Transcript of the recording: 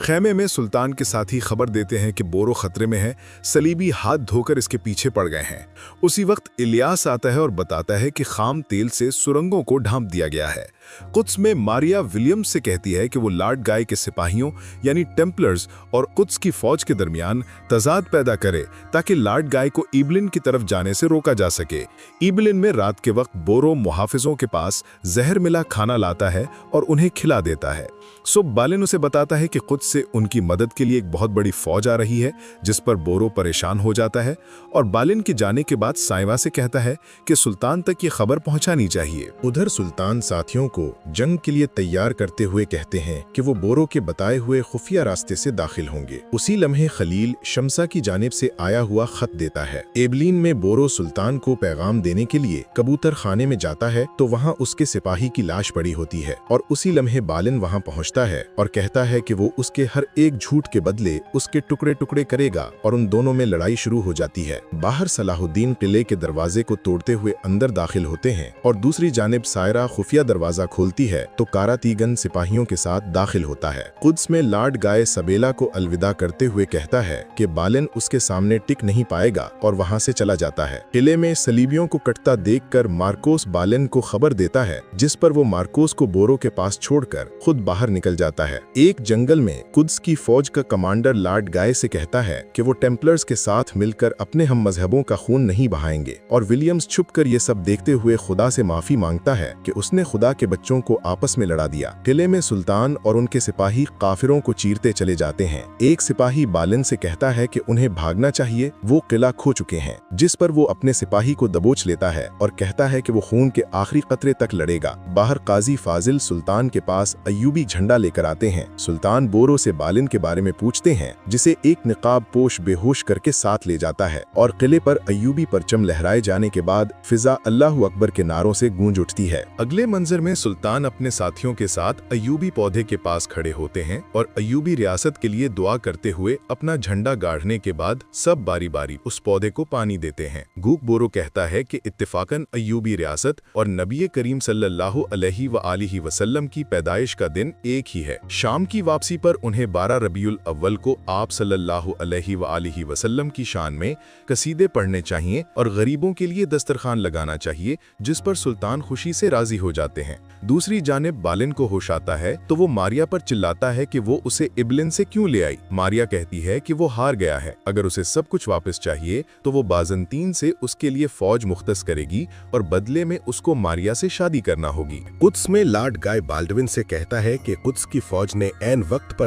खेमे में सुल्तान के साथी खबर देते हैं कि बोरो खतरे में है, सलीबी हाथ धोकर इसके पीछे पड़ गए हैं। उसी वक्त इलियास आता है और बताता है कि खाम तेल से सुरंगों को ढांप दिया गया है। कुद्स में मारिया विलियम्स से कहती है कि वो लॉर्ड गाय के सिपाहियों यानी टेम्पलर्स और कुद्स की फौज के दरमियान तजाद पैदा करे ताकि लॉर्ड गाय को इबलिन की तरफ जाने से रोका जा सके। इबलिन में रात के वक्त बोरो मुहाफिजों के पास जहर मिला खाना लाता है और उन्हें खिला देता है। सो बालिन उसे बताता है कि कुद्स से उनकी मदद के लिए एक बहुत बड़ी फौज आ रही है, जिस पर बोरो परेशान हो जाता है और बालिन के जाने के बाद साइवा से कहता है कि सुल्तान तक ये खबर पहुंचानी चाहिए। उधर सुल्तान साथियों को जंग के लिए तैयार करते हुए कहते हैं कि वो बोरो के बताए हुए खुफिया रास्ते से दाखिल होंगे। उसी लम्हे खलील शमसा की जानिब से आया हुआ खत देता है। एबलीन में बोरो सुल्तान को पैगाम देने के लिए कबूतर खाने में जाता है तो वहाँ उसके सिपाही की लाश पड़ी होती है और उसी लम्हे बालिन वहाँ पहुँचता है और कहता है कि वो उसके हर एक झूठ के बदले उसके टुकड़े टुकड़े करेगा और उन दोनों में लड़ाई शुरू हो जाती है। बाहर सलाहुद्दीन किले के दरवाजे को तोड़ते हुए अंदर दाखिल होते हैं और दूसरी जानिब सायरा खुफिया दरवाजा खोलती है तो कारातीगन सिपाहियों के साथ दाखिल होता है। कुद्स में लॉर्ड गाय सबेला को अलविदा करते हुए कहता है कि बालिन उसके सामने टिक नहीं पाएगा और वहां से चला जाता है। किले में सलीबियों को कटता देखकर मार्कोस बालिन को खबर देता है, जिस पर वो मार्कोस को बोरो के पास छोड़कर खुद बाहर निकल जाता है। एक जंगल में कुद्स की फौज का कमांडर लॉर्ड गाय से कहता है कि वो टेम्पलर्स के साथ मिलकर अपने हम मजहबों का खून नहीं बहाएंगे और विलियम्स छुपकर ये सब देखते हुए खुदा से माफी मांगता है कि उसने खुदा के बच्चों को आपस में लड़ा दिया। किले में सुल्तान और उनके सिपाही काफिरों को चीरते चले जाते हैं। एक सिपाही बालिन से कहता है कि उन्हें भागना चाहिए, वो किला खो चुके हैं, जिस पर वो अपने सिपाही को दबोच लेता है और कहता है कि वो खून के आखिरी कतरे तक लड़ेगा। बाहर काजी फाजिल सुल्तान के पास अय्यूबी झंडा लेकर आते हैं। सुल्तान बोरो से बालिन के बारे में पूछते हैं, जिसे एक निकाब पोश बेहोश करके साथ ले जाता है और किले पर अय्यूबी परचम लहराए जाने के बाद फिजा अल्लाहु अकबर के नारों से गूंज उठती है। अगले मंजर में सुल्तान अपने साथियों के साथ अय्यूबी पौधे के पास खड़े होते हैं और अय्यूबी रियासत के लिए दुआ करते हुए अपना झंडा गाड़ने के बाद सब बारी बारी उस पौधे को पानी देते हैं। गूक बोरो कहता है कि इत्तेफाकन अय्यूबी रियासत और नबी करीम सल्लल्लाहु अलैहि व आलिहि वसल्लम की पैदाइश का दिन एक ही है। शाम की वापसी पर उन्हें 12 रबीउल अव्वल को आप सल्लल्लाहु अलैहि व आलिहि वसल्लम की शान में कसीदे पढ़ने चाहिए और गरीबों के लिए दस्तरखान लगाना चाहिए, जिस पर सुल्तान खुशी से राजी हो जाते हैं। दूसरी जानिब बालिन को होश आता है तो वो मारिया पर चिल्लाता है कि वो उसे इबलिन से क्यों ले आई। मारिया कहती है कि वो हार गया है, अगर उसे सब कुछ वापस चाहिए तो वो बाज़ंतीन से उसके लिए फौज मुख्तस करेगी और बदले में उसको मारिया से शादी करना होगी। कुद्स में लॉर्ड गाय बाल्डविन से कहता है कि कुद्स की फौज ने ऐन वक्त पर